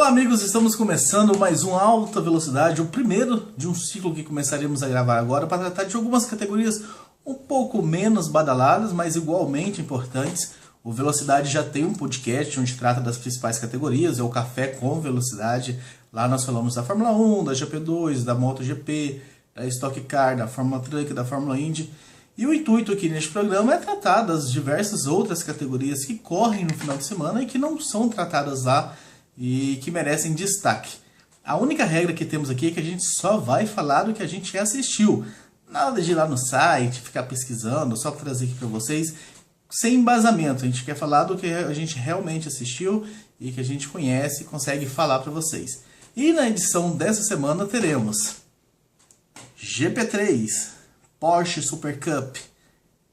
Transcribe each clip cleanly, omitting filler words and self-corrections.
Olá amigos, estamos começando mais um Alta Velocidade, o primeiro de um ciclo que começaremos a gravar agora para tratar de algumas categorias um pouco menos badaladas, mas igualmente importantes. O Velocidade já tem um podcast onde trata das principais categorias, é o Café com Velocidade. Lá nós falamos da Fórmula 1, da GP2, da MotoGP, da Stock Car, da Fórmula Truck, da Fórmula Indy. E o intuito aqui neste programa é tratar das diversas outras categorias que correm no final de semana e que não são tratadas lá e que merecem destaque. A única regra que temos aqui é que a gente só vai falar do que a gente assistiu. Nada de ir lá no site, ficar pesquisando, só trazer aqui para vocês, sem embasamento. A gente quer falar do que a gente realmente assistiu e que a gente conhece e consegue falar para vocês. E na edição dessa semana teremos GP3, Porsche Super Cup,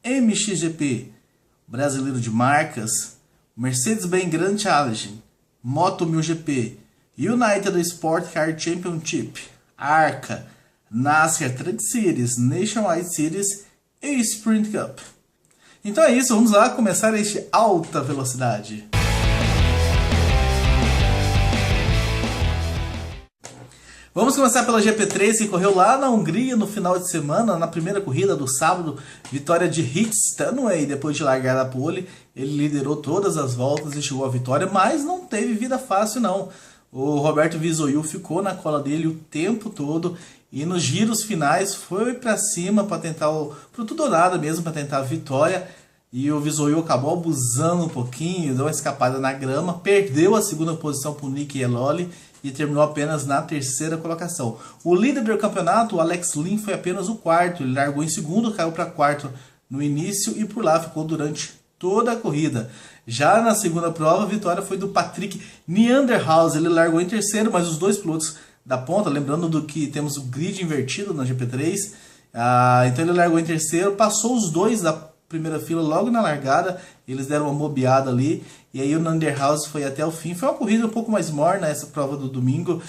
MXGP, Brasileiro de Marcas, Mercedes-Benz Grand Challenge, Moto 1000GP, United Sport Car Championship, ARCA, NASCAR Truck Series, Nationwide Series e Sprint Cup. Então é isso, vamos lá começar este Alta Velocidade. Vamos começar pela GP3, que correu lá na Hungria no final de semana, na primeira corrida do sábado, vitória de Rick Stanway, depois de largar da pole. Ele liderou todas as voltas e chegou à vitória, mas não teve vida fácil não. O Roberto Visoiu ficou na cola dele o tempo todo e nos giros finais foi para cima para tentar, pro tudo ou nada mesmo, para tentar a vitória. E o Visoiu acabou abusando um pouquinho, deu uma escapada na grama, perdeu a segunda posição para o Nick Eloli e terminou apenas na terceira colocação. O líder do campeonato, o Alex Lynn, foi apenas o quarto. Ele largou em segundo, caiu para quarto no início e por lá ficou durante toda a corrida. Já na segunda prova, a vitória foi do Patrick Niederhaus. Ele largou em terceiro, mas os dois pilotos da ponta, lembrando do que temos o grid invertido na GP3, então ele largou em terceiro, passou os dois da primeira fila logo na largada, eles deram uma bobeada ali, e aí o Niederhaus foi até o fim. Foi uma corrida um pouco mais morna essa prova do domingo,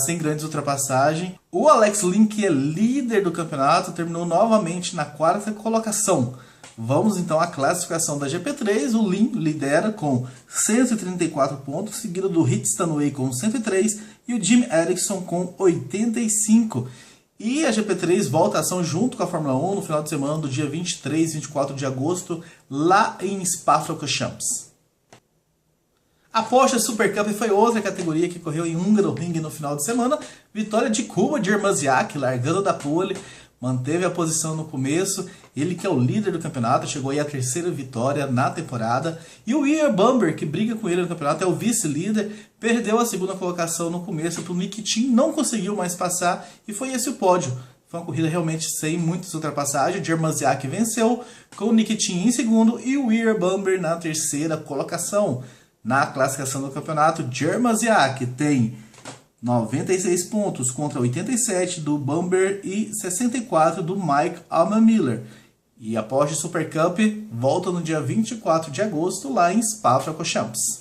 sem grandes ultrapassagens. O Alex Lynn, que é líder do campeonato, terminou novamente na quarta colocação. Vamos então à classificação da GP3. O Lynn lidera com 134 pontos, seguido do Rick Stanway com 103 e o Jim Eriksson com 85. E a GP3 volta a ação junto com a Fórmula 1 no final de semana do dia 23 e 24 de agosto, lá em Spa-Francorchamps. A Porsche Super Cup foi outra categoria que correu em Hungaroring no final de semana. Vitória de Kuba Jermasiak, largando da pole, manteve a posição no começo. Ele que é o líder do campeonato, chegou aí à terceira vitória na temporada. E o Ian Bamber, que briga com ele no campeonato, é o vice-líder, perdeu a segunda colocação no começo para o Nikitin, não conseguiu mais passar e foi esse o pódio. Foi uma corrida realmente sem muitas ultrapassagens. Jermasiak venceu, com o Nikitin em segundo e o Ian Bamber na terceira colocação. Na classificação do campeonato, Jermasiak tem 96 pontos contra 87 do Bamber e 64 do Mike Allman-Miller. E a Porsche Super Cup volta no dia 24 de agosto lá em Spa-Francorchamps.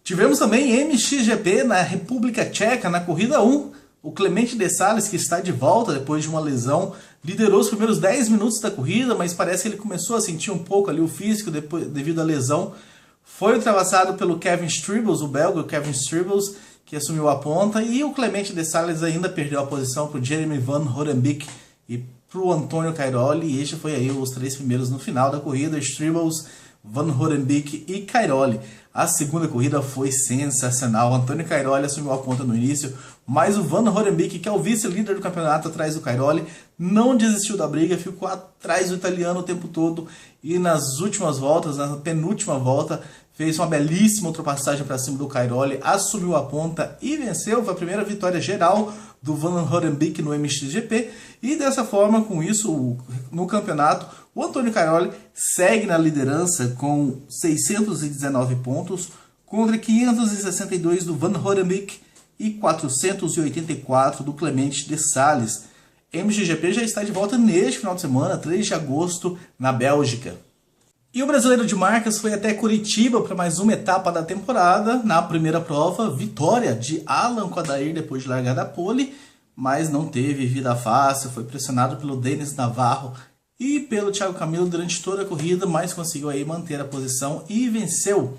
Tivemos também MXGP na República Tcheca na corrida 1. O Clemente Dessales, que está de volta depois de uma lesão, liderou os primeiros 10 minutos da corrida, mas parece que ele começou a sentir um pouco ali o físico devido à lesão. Foi ultrapassado pelo Kevin Strebles, o belga Kevin Strebles, que assumiu a ponta, e o Clemente Dessales ainda perdeu a posição para o Jeremy Van Horenbeek e para o Antônio Cairoli, e este foi aí os três primeiros no final da corrida, Strebles, Van Horenbeek e Cairoli. A segunda corrida foi sensacional, o Antônio Cairoli assumiu a ponta no início, mas o Van Horenbeek, que é o vice-líder do campeonato atrás do Cairoli, não desistiu da briga, ficou atrás do italiano o tempo todo, e nas últimas voltas, na penúltima volta, fez uma belíssima ultrapassagem para cima do Cairoli, assumiu a ponta e venceu. Foi a primeira vitória geral do Van Horenbeek no MXGP. E dessa forma, com isso, no campeonato, o Antônio Cairoli segue na liderança com 619 pontos, contra 562 do Van Horenbeek e 484 do Clemente Dessales. MXGP já está de volta neste final de semana, 3 de agosto, na Bélgica. E o Brasileiro de Marcas foi até Curitiba para mais uma etapa da temporada. Na primeira prova, vitória de Alan Quadair depois de largar da pole, mas não teve vida fácil, foi pressionado pelo Denis Navarro e pelo Thiago Camilo durante toda a corrida, mas conseguiu aí manter a posição e venceu.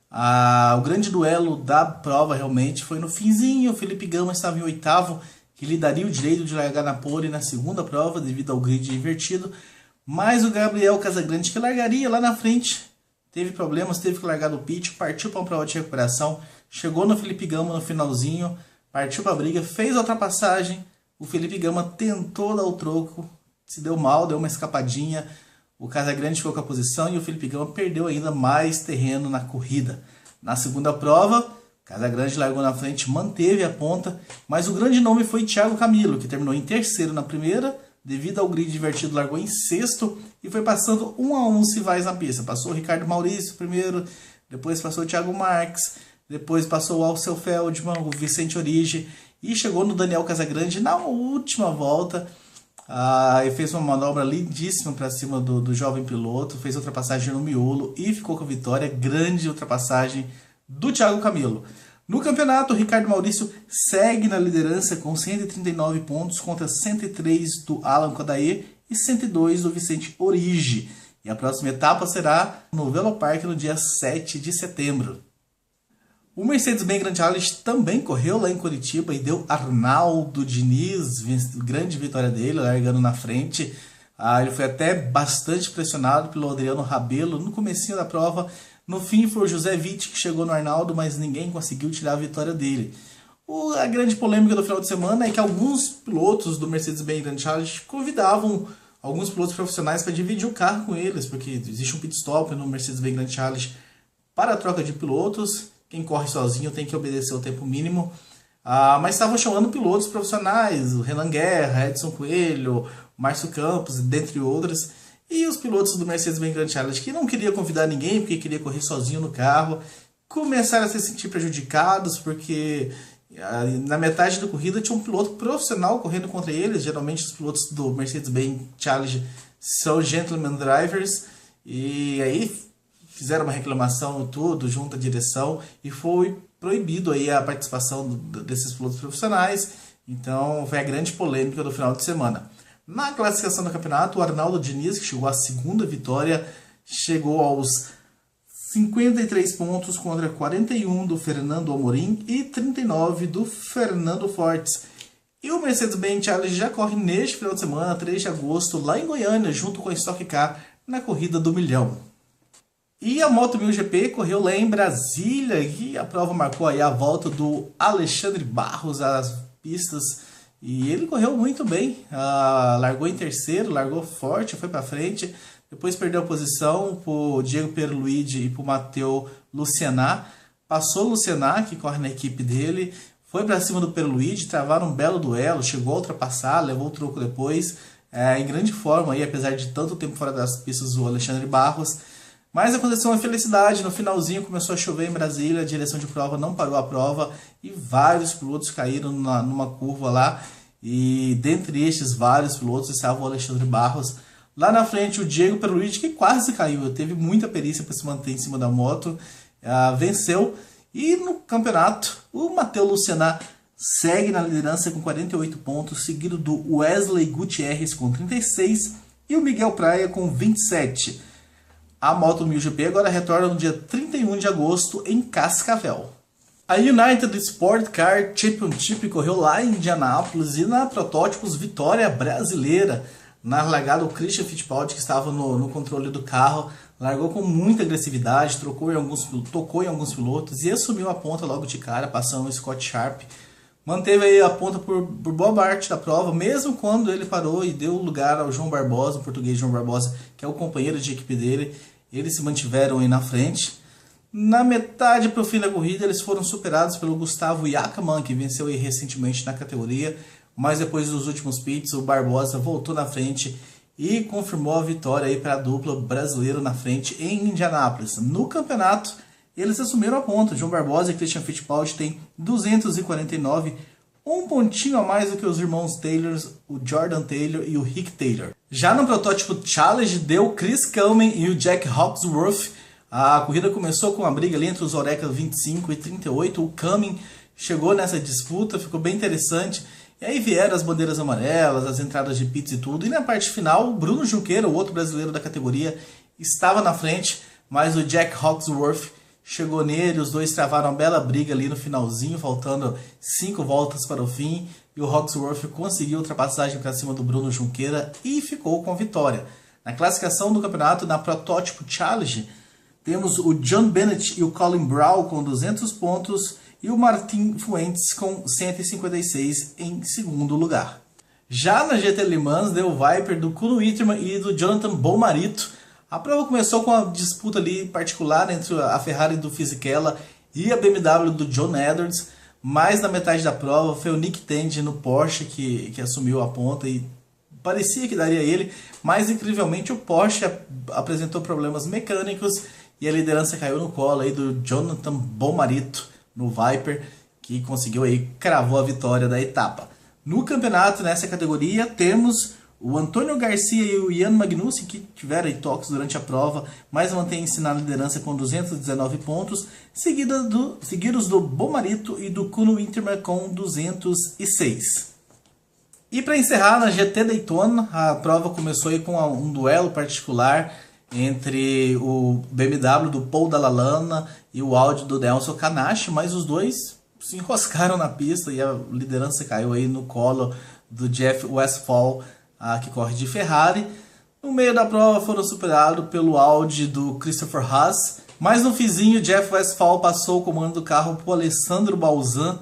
O grande duelo da prova realmente foi no finzinho. O Felipe Gama estava em oitavo, que lhe daria o direito de largar na pole na segunda prova devido ao grid invertido. Mas o Gabriel Casagrande, que largaria lá na frente, teve problemas, teve que largar do pit, partiu para uma prova de recuperação, chegou no Felipe Gama no finalzinho, partiu para a briga, fez a ultrapassagem. O Felipe Gama tentou dar o troco, se deu mal, deu uma escapadinha. O Casagrande ficou com a posição e o Felipe Gama perdeu ainda mais terreno na corrida. Na segunda prova, Casagrande largou na frente, manteve a ponta, mas o grande nome foi Thiago Camilo, que terminou em terceiro na primeira, devido ao grid invertido largou em sexto e foi passando um a um os rivais na pista. Passou o Ricardo Maurício primeiro, depois passou o Thiago Marques, depois passou o Alceu Feldman, o Vicente Origi e chegou no Daniel Casagrande na última volta. E fez uma manobra lindíssima para cima do jovem piloto, fez ultrapassagem no miolo e ficou com a vitória. Grande ultrapassagem do Thiago Camilo. No campeonato, o Ricardo Maurício segue na liderança com 139 pontos contra 103 do Alan Kodair e 102 do Vicente Origi. E a próxima etapa será no Velopark no dia 7 de setembro. O Mercedes-Benz Grand Challenge também correu lá em Curitiba e deu Arnaldo Diniz, grande vitória dele, largando na frente. Ele foi até bastante pressionado pelo Adriano Rabelo no comecinho da prova. No fim foi o José Witt que chegou no Arnaldo, mas ninguém conseguiu tirar a vitória dele. A grande polêmica do final de semana é que alguns pilotos do Mercedes-Benz Grand Challenge convidavam alguns pilotos profissionais para dividir o carro com eles, porque existe um pit stop no Mercedes-Benz Grand Challenge para a troca de pilotos. Quem corre sozinho tem que obedecer o tempo mínimo. Mas estavam chamando pilotos profissionais, o Renan Guerra, Edson Coelho, Márcio Campos, dentre outros. E os pilotos do Mercedes-Benz Grand Challenge, que não queria convidar ninguém, porque queria correr sozinho no carro, começaram a se sentir prejudicados, porque na metade da corrida tinha um piloto profissional correndo contra eles. Geralmente os pilotos do Mercedes-Benz Challenge são gentleman drivers, e aí fizeram uma reclamação tudo junto à direção e foi proibido aí a participação desses pilotos profissionais. Então foi a grande polêmica do final de semana. Na classificação do campeonato, o Arnaldo Diniz, que chegou à segunda vitória, chegou aos 53 pontos contra 41 do Fernando Amorim e 39 do Fernando Fortes. E o Mercedes-Benz Challenge já corre neste final de semana, 3 de agosto, lá em Goiânia, junto com a Stock Car, na corrida do milhão. E a Moto 1000 GP correu lá em Brasília e a prova marcou aí a volta do Alexandre Barros às pistas. E ele correu muito bem, largou em terceiro, largou forte, foi para frente. Depois perdeu a posição para o Diego Pierluigi e para o Matteo Lucianà. Passou o Lucianà, que corre na equipe dele, foi para cima do Pierluigi, travaram um belo duelo, chegou a ultrapassar, levou o troco depois. Em grande forma, aí, apesar de tanto tempo fora das pistas, o Alexandre Barros. Mas aconteceu uma infelicidade, no finalzinho começou a chover em Brasília, a direção de prova não parou a prova e vários pilotos caíram numa curva lá. E dentre estes vários pilotos estava o Alexandre Barros. Lá na frente o Diego Pierluigi, que quase caiu, teve muita perícia para se manter em cima da moto, venceu. E no campeonato o Matteo Lucianà segue na liderança com 48 pontos, seguido do Wesley Gutierrez com 36 e o Miguel Praia com 27. A Moto 1000 GP agora retorna no dia 31 de agosto em Cascavel. A United Sport Car Championship correu lá em Indianápolis e na Protótipos vitória brasileira. Na largada o Christian Fittipaldi, que estava no controle do carro, largou com muita agressividade, tocou em alguns pilotos e assumiu a ponta logo de cara, passando o Scott Sharp. Manteve aí a ponta por boa parte da prova, mesmo quando ele parou e deu lugar ao João Barbosa, o português João Barbosa, que é o companheiro de equipe dele. Eles se mantiveram aí na frente. Na metade para o fim da corrida, eles foram superados pelo Gustavo Yakaman, que venceu aí recentemente na categoria. Mas depois dos últimos pits, o Barbosa voltou na frente e confirmou a vitória aí para a dupla brasileira na frente em Indianápolis. No campeonato, eles assumiram a ponta. João Barbosa e Christian Fittipaldi têm 249, um pontinho a mais do que os irmãos Taylor, o Jordan Taylor e o Rick Taylor. Já no protótipo Challenge, deu Chris Cullen e o Jack Hawksworth. A corrida começou com uma briga ali entre os Oreca 25 e 38. O Cumming chegou nessa disputa, ficou bem interessante. E aí vieram as bandeiras amarelas, as entradas de pits e tudo. E na parte final, o Bruno Junqueira, o outro brasileiro da categoria, estava na frente, mas o Jack Hawksworth chegou nele, os dois travaram uma bela briga ali no finalzinho, faltando 5 voltas para o fim, e o Hawksworth conseguiu ultrapassagem para cima do Bruno Junqueira e ficou com a vitória. Na classificação do campeonato, na Protótipo Challenge, temos o John Bennett e o Colin Brown com 200 pontos e o Martin Fuentes com 156 em segundo lugar. Já na GT Le Mans, deu Viper do Kuno Witterman e do Jonathan Bomarito. A prova começou com uma disputa ali particular entre a Ferrari do Fisichella e a BMW do John Edwards, mas na metade da prova foi o Nick Tandy no Porsche que assumiu a ponta e parecia que daria ele, mas incrivelmente o Porsche apresentou problemas mecânicos e a liderança caiu no colo aí do Jonathan Bomarito no Viper, que conseguiu aí, cravou a vitória da etapa. No campeonato, nessa categoria, temos o Antônio Garcia e o Ian Magnussen, que tiveram toques durante a prova, mas mantêm-se na liderança com 219 pontos, seguidos do Bomarito e do Kuno Witterman com 206. E para encerrar, na GT Daytona, a prova começou aí com um duelo particular entre o BMW do Paul Dallalana e o Audi do Nelson Kanashi, mas os dois se enroscaram na pista e a liderança caiu aí no colo do Jeff Westphal, que corre de Ferrari. No meio da prova foram superados pelo Audi do Christopher Haas, mas no finzinho Jeff Westphal passou o comando do carro para o Alessandro Balzan,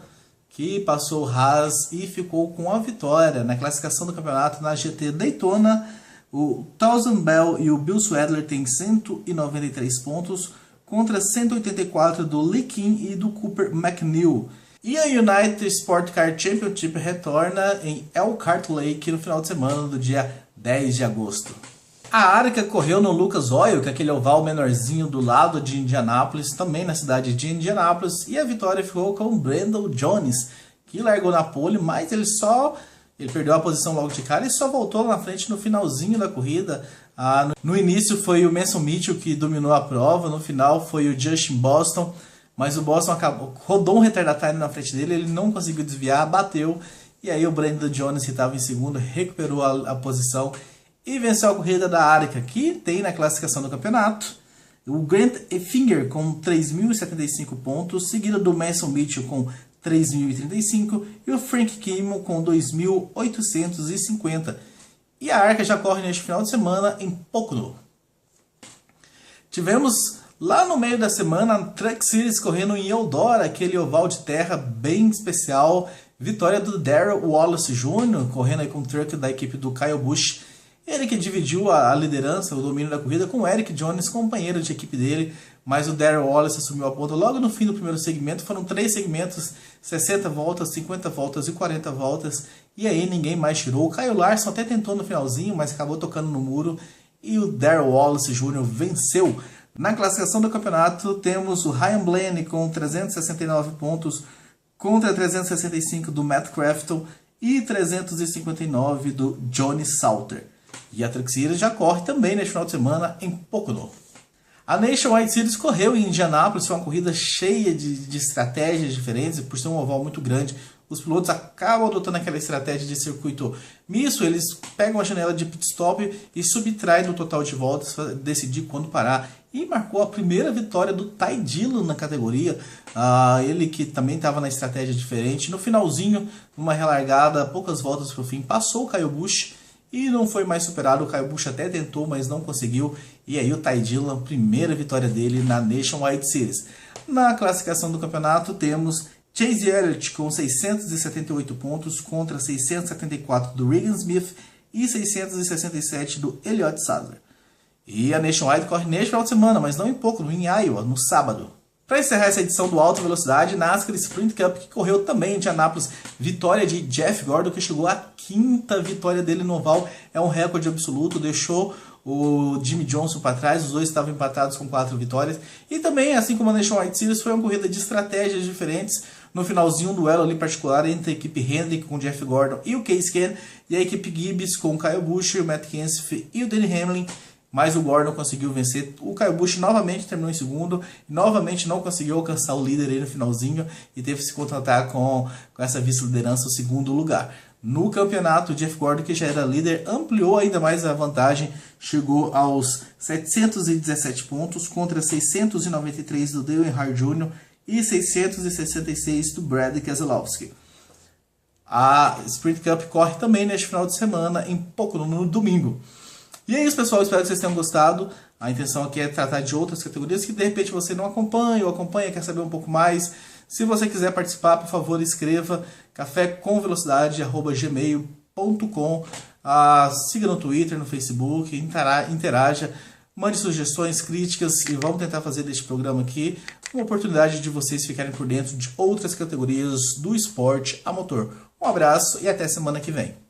que passou o Haas e ficou com a vitória. Na classificação do campeonato na GT Daytona, o Townsend Bell e o Bill Swadler têm 193 pontos, contra 184 do Lee King e do Cooper McNeil. E a United Sport Car Championship retorna em Elkhart Lake no final de semana do dia 10 de agosto. A Arca correu no Lucas Oil, que é aquele oval menorzinho do lado de Indianápolis, também na cidade de Indianápolis, e a vitória ficou com o Brandon Jones, que largou na pole, mas ele perdeu a posição logo de cara e só voltou lá na frente no finalzinho da corrida. No início foi o Mason Mitchell que dominou a prova, no final foi o Justin Boston, mas o Boston rodou um retardatário na frente dele, ele não conseguiu desviar, bateu, e aí o Brandon Jones, que estava em segundo, recuperou a posição e venceu a corrida da Arca, que tem na classificação do campeonato o Grant Effinger com 3.075 pontos, seguido do Mason Mitchell com 3.035 e o Frank Kimmel com 2.850. E a Arca já corre neste final de semana em Pocono. Tivemos lá no meio da semana a Truck Series correndo em Eldora, aquele oval de terra bem especial. Vitória do Darrell Wallace Jr., correndo aí com o truck da equipe do Kyle Busch. Ele que dividiu a liderança, o domínio da corrida com o Eric Jones, companheiro de equipe dele, mas o Darrell Wallace assumiu a ponta logo no fim do primeiro segmento. Foram 3 segmentos, 60 voltas, 50 voltas e 40 voltas, e aí ninguém mais tirou. O Kyle Larson até tentou no finalzinho, mas acabou tocando no muro, e o Darrell Wallace Jr. venceu. Na classificação do campeonato temos o Ryan Blaney com 369 pontos, contra 365 do Matt Crafton e 359 do Johnny Salter. E a Truck Series já corre também neste final de semana em Pocono. A Nationwide Series correu em Indianápolis, foi uma corrida cheia de estratégias diferentes, por ser um oval muito grande. Os pilotos acabam adotando aquela estratégia de circuito misto, eles pegam a janela de pit stop e subtraem no total de voltas para decidir quando parar. E marcou a primeira vitória do Ty Dillon na categoria, ele que também estava na estratégia diferente. No finalzinho, numa relargada, poucas voltas para o fim, passou o Kyle Busch e não foi mais superado. O Kyle Busch até tentou, mas não conseguiu. E aí o Ty Dillon, primeira vitória dele na Nationwide Series. Na classificação do campeonato temos Chase Elliott com 678 pontos contra 674 do Regan Smith e 667 do Elliott Sadler. E a Nationwide corre neste final de semana, mas não em Pocono, em Iowa, no sábado. Para encerrar essa edição do Alta Velocidade, NASCAR Sprint Cup, que correu também em Indianápolis, vitória de Jeff Gordon, que chegou à 5ª vitória dele no oval, é um recorde absoluto, deixou o Jimmy Johnson para trás, os dois estavam empatados com 4 vitórias, e também, assim como a Nationwide Series, foi uma corrida de estratégias diferentes. No finalzinho, um duelo ali particular entre a equipe Hendrick com o Jeff Gordon e o Case Keenum, e a equipe Gibbs com o Kyle Busch, o Matt Kenseth e o Denny Hamlin, mas o Gordon conseguiu vencer. O Kyle Busch novamente terminou em segundo, novamente não conseguiu alcançar o líder aí no finalzinho e teve que se contentar com essa vice-liderança, o segundo lugar. no campeonato. O Jeff Gordon, que já era líder, ampliou ainda mais a vantagem, chegou aos 717 pontos contra 693 do Dale Earnhardt Jr. e 666 do Brad Keselowski. A Sprint Cup corre também neste final de semana, no domingo. E é isso, pessoal, espero que vocês tenham gostado. A intenção aqui é tratar de outras categorias que de repente você não acompanha ou acompanha, quer saber um pouco mais. Se você quiser participar, por favor, escreva cafécomvelocidade@gmail.com. Siga no Twitter, no Facebook, interaja, mande sugestões, críticas e vamos tentar fazer deste programa aqui uma oportunidade de vocês ficarem por dentro de outras categorias do esporte a motor. Um abraço e até semana que vem.